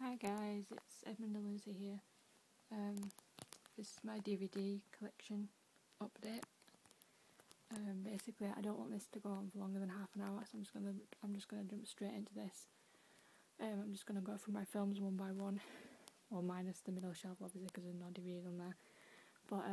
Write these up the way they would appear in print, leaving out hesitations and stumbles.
Hi guys, it's Edmund and Lucy here. This is my DVD collection update. Basically, I don't want this to go on for longer than half an hour, so I'm just gonna jump straight into this. I'm just gonna go through my films one by one, well minus the middle shelf obviously because there's no DVDs on there. But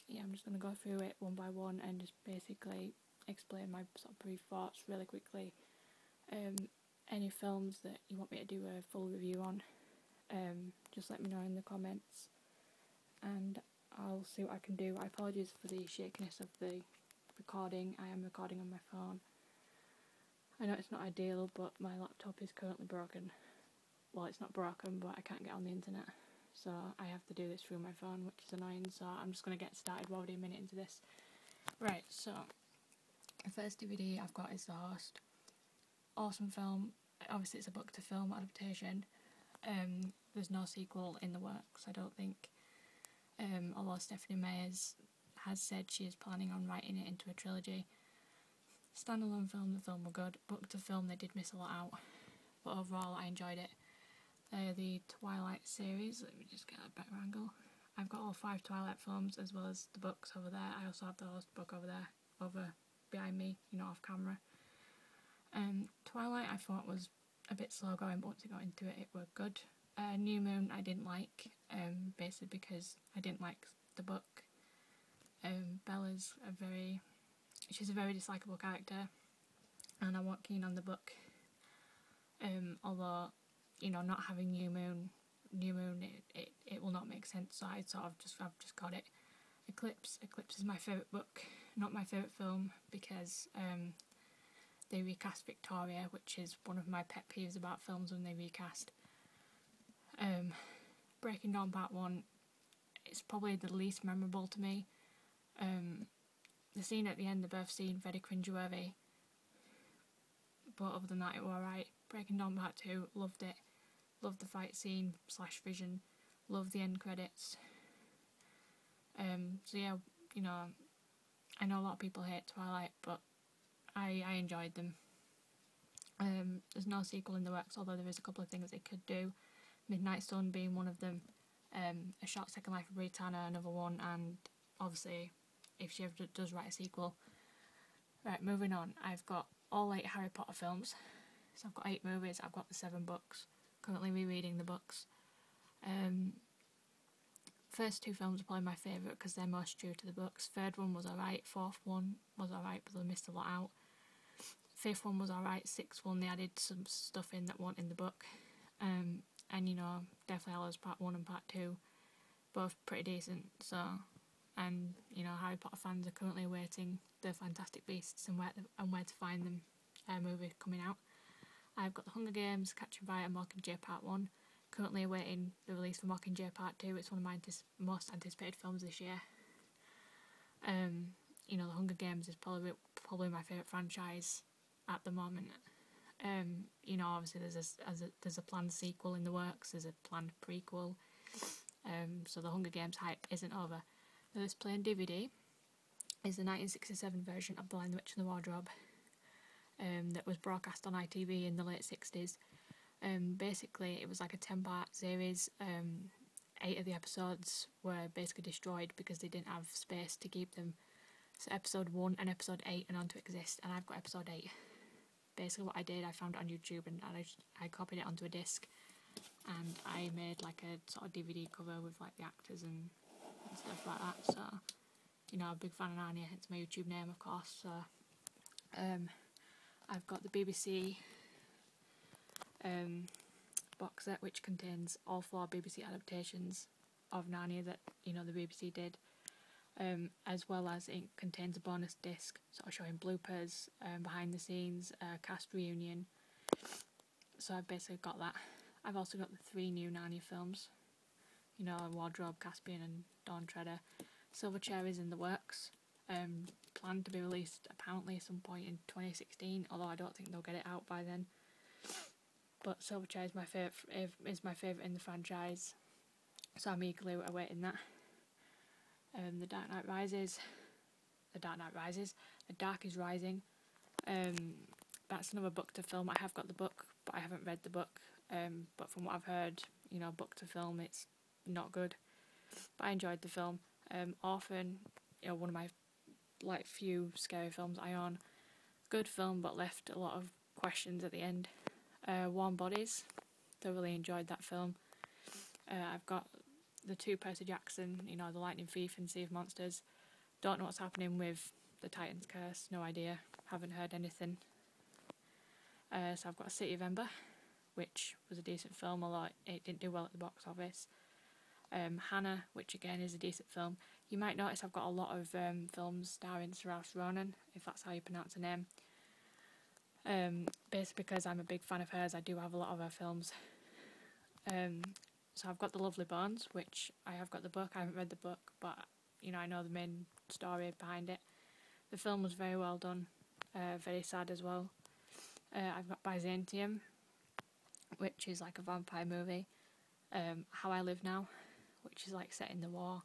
yeah, I'm just gonna go through it one by one and just basically explain my sort of brief thoughts really quickly. Any films that you want me to do a full review on, just let me know in the comments and I'll see what I can do. I apologise for the shakiness of the recording. I am recording on my phone. I know it's not ideal, but my laptop is currently broken. Well, it's not broken, but I can't get on the internet, so I have to do this through my phone, which is annoying, so I'm just going to get started. We're already a minute into this. Right, so the first DVD I've got is The Host. Awesome film. Obviously it's a book to film adaptation. There's no sequel in the works, I don't think, although Stephanie Meyers has said she is planning on writing it into a trilogy. Standalone film, the film were good. Book to film, they did miss a lot out, but overall I enjoyed it. The Twilight series, let me just get a better angle. I've got all 5 Twilight films as well as the books over there. I also have the Host book over there, over behind me, you know, off camera. Twilight I thought was a bit slow going, but once I got into it, it were good. New Moon I didn't like, basically because I didn't like the book. Bella's she's a very dislikable character, and I wasn't keen on the book. Although, you know, not having New Moon, it will not make sense. So I've just got it. Eclipse is my favourite book, not my favourite film, because they recast Victoria, which is one of my pet peeves about films when they recast. Breaking Dawn Part 1 is probably the least memorable to me. The scene at the end, the birth scene, very cringeworthy, but other than that it was alright. Breaking Dawn Part 2, loved it. Loved the fight scene / vision. Loved the end credits. So yeah, you know, I know a lot of people hate Twilight, but I enjoyed them. There's no sequel in the works, although there is a couple of things they could do. Midnight Sun being one of them. A Short Second Life of Britannia, another one, and obviously if she ever does write a sequel. Right, moving on. I've got all 8 Harry Potter films. So I've got 8 movies, I've got the 7 books. Currently rereading the books. First 2 films are probably my favourite because they're most true to the books. Third one was alright, 4th one was alright, but they missed a lot out. 5th one was alright, 6th one they added some stuff in that weren't in the book. And you know, Deathly Hallows Part 1 and Part 2, both pretty decent. So, and you know, Harry Potter fans are currently awaiting the Fantastic Beasts and Where to Find Them movie coming out. I've got The Hunger Games, Catching Fire and Mockingjay Part 1. Currently awaiting the release for Mockingjay Part 2. It's one of my most anticipated films this year. You know, The Hunger Games is probably my favourite franchise at the moment. You know, obviously there's a planned sequel in the works, there's a planned prequel, so the Hunger Games hype isn't over. This plain DVD is the 1967 version of The Lion, the Witch and the Wardrobe, that was broadcast on ITV in the late 60s. Basically it was like a 10-part series. 8 of the episodes were basically destroyed because they didn't have space to keep them. So episode 1 and episode 8 are known to exist, and I've got episode 8. Basically what I did, I found it on YouTube and I copied it onto a disc, and I made like a sort of DVD cover with like the actors and stuff like that. So, you know, I'm a big fan of Narnia, hence my YouTube name of course. So I've got the BBC box set, which contains all 4 BBC adaptations of Narnia that, you know, the BBC did. As well as it contains a bonus disc sort of showing bloopers, behind the scenes, cast reunion. So I've basically got that. I've also got the 3 new Narnia films, you know, Wardrobe, Caspian and Dawn Treader. Silverchair is in the works, planned to be released apparently at some point in 2016, although I don't think they'll get it out by then. But Silverchair is my favourite in the franchise, so I'm eagerly awaiting that. The Dark Dark is Rising. That's another book to film. I have got the book, but I haven't read the book. but from what I've heard, book to film, it's not good. But I enjoyed the film. Orphan, one of my few scary films I own. Good film, but left a lot of questions at the end. Warm Bodies, thoroughly enjoyed that film. I've got the two Percy Jackson, The Lightning Thief and Sea of Monsters. Don't know what's happening with the Titan's Curse, no idea, haven't heard anything. So I've got City of Ember, which was a decent film, although it didn't do well at the box office. Hannah, which again is a decent film. You might notice I've got a lot of films starring Saoirse Ronan, if that's how you pronounce her name. Basically because I'm a big fan of hers, I do have a lot of her films. So I've got The Lovely Bones, which I have got the book. I haven't read the book, but I know the main story behind it. The film was very well done, very sad as well. I've got Byzantium, which is like a vampire movie. How I Live Now, which is like set in the war.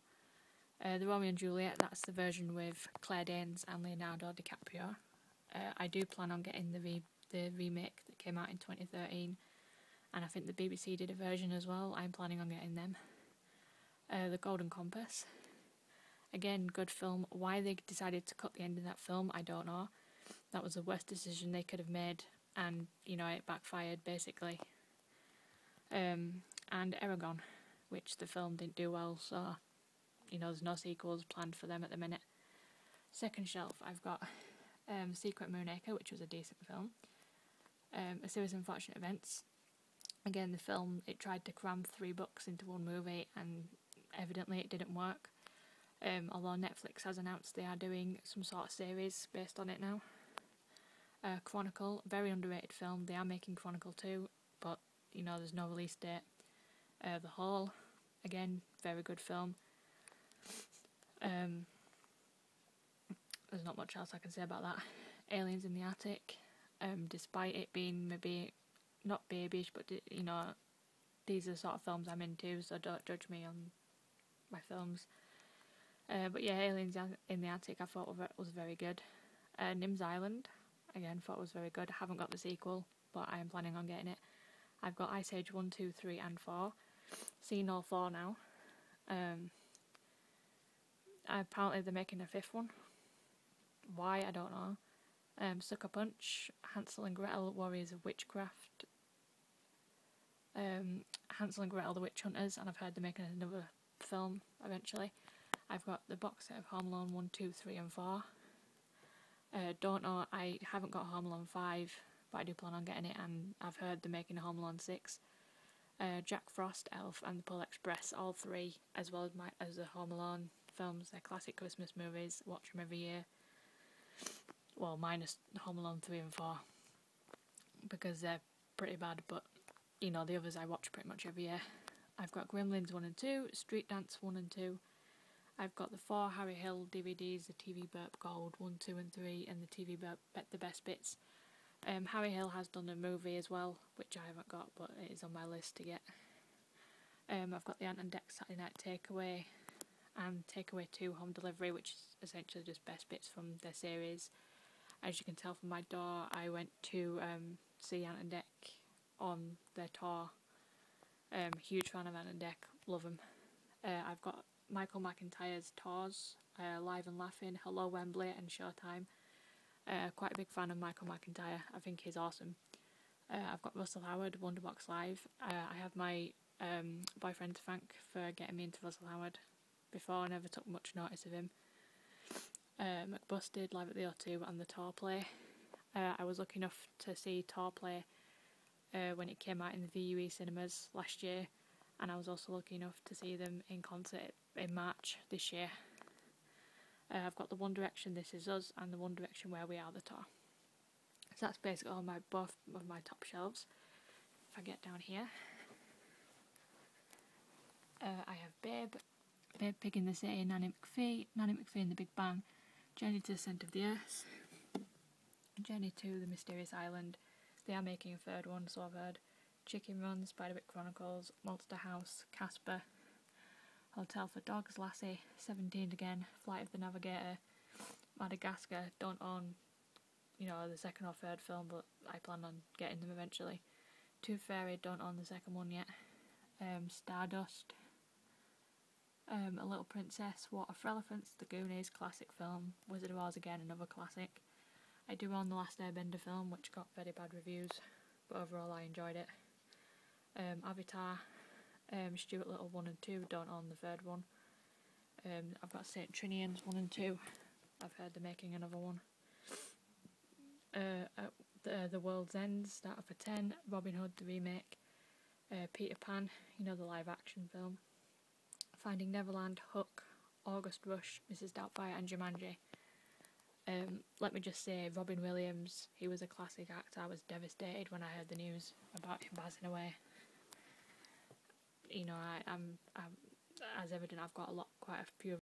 The Romeo and Juliet, that's the version with Claire Danes and Leonardo DiCaprio. I do plan on getting the remake that came out in 2013, and I think the BBC did a version as well. I'm planning on getting them. The Golden Compass, again, good film. Why they decided to cut the end of that film, I don't know. That was the worst decision they could have made, and it backfired basically. And Aragon, which the film didn't do well, so there's no sequels planned for them at the minute. Second shelf, I've got Secret Moonacre, which was a decent film. A Series of Unfortunate Events. Again, the film, it tried to cram 3 books into one movie, and evidently it didn't work. Although Netflix has announced they are doing some sort of series based on it now. Chronicle, very underrated film. They are making Chronicle 2, but there's no release date. The Hall, again, very good film. There's not much else I can say about that. Aliens in the Attic, despite it being maybe not babyish, but these are the sort of films I'm into, so don't judge me on my films. But yeah, Aliens in the Attic I thought was very good. Nim's Island, again, thought was very good. I haven't got the sequel, but I am planning on getting it. I've got Ice Age 1, 2, 3 and 4. Seen all 4 now. Apparently they're making a 5th one. Why, I don't know. Sucker Punch, Hansel and Gretel, Warriors of Witchcraft, Hansel and Gretel, The Witch Hunters, and I've heard they're making another film eventually. I've got the box set of Home Alone 1, 2, 3 and 4. Don't know, I haven't got Home Alone 5, but I do plan on getting it, and I've heard they're making a Home Alone 6. Jack Frost, Elf and the Polar Express, all 3, as well as the Home Alone films. They're classic Christmas movies, watch them every year. Well, minus Home Alone 3 and 4, because they're pretty bad, but the others I watch pretty much every year. I've got Gremlins 1 and 2, Street Dance 1 and 2. I've got the 4 Harry Hill DVDs, the TV Burp Gold 1, 2 and 3, and the TV Burp The Best Bits. Harry Hill has done a movie as well, which I haven't got, but it is on my list to get. I've got the Ant and Dec Saturday Night Takeaway and Takeaway 2 Home Delivery, which is essentially just best bits from their series. As you can tell from my door, I went to see Ant and Dec on their tour. Huge fan of Ant and Dec, love them. I've got Michael McIntyre's tours, Live and Laughing, Hello Wembley and Showtime. Quite a big fan of Michael McIntyre, I think he's awesome. I've got Russell Howard, Wonderbox Live. I have my boyfriend to thank for getting me into Russell Howard. Before, I never took much notice of him. McBusted, Live at the O2 and the Tor Play. I was lucky enough to see Tor Play when it came out in the VUE cinemas last year, and I was also lucky enough to see them in concert in March this year. I've got the One Direction This Is Us and the One Direction Where We Are the Tour. So that's basically all both of my top shelves. If I get down here, I have Babe Pig in the City, Nanny McPhee and the Big Bang, Journey to the Centre of the Earth, Journey to the Mysterious Island. They are making a 3rd one, so I've heard. Chicken Run, Spiderwick Chronicles, Monster House, Casper, Hotel for Dogs, Lassie, 17 again, Flight of the Navigator, Madagascar. Don't own, the 2nd or 3rd film, but I plan on getting them eventually. Tooth Fairy, don't own the second one yet. Stardust, A Little Princess, Water for Elephants, The Goonies, classic film. Wizard of Oz again, another classic. I do own the Last Airbender film, which got very bad reviews, but overall I enjoyed it. Avatar, Stuart Little 1 and 2, don't own the third one. I've got Saint Trinian's 1 and 2, I've heard they're making another one. The World's End, starter for 10, Robin Hood the remake, Peter Pan, you know, the live action film, Finding Neverland, Hook, August Rush, Mrs. Doubtfire and Jumanji. Let me just say, Robin Williams, he was a classic actor. I was devastated when I heard the news about him passing away. You know, I'm as evident, I've got quite a few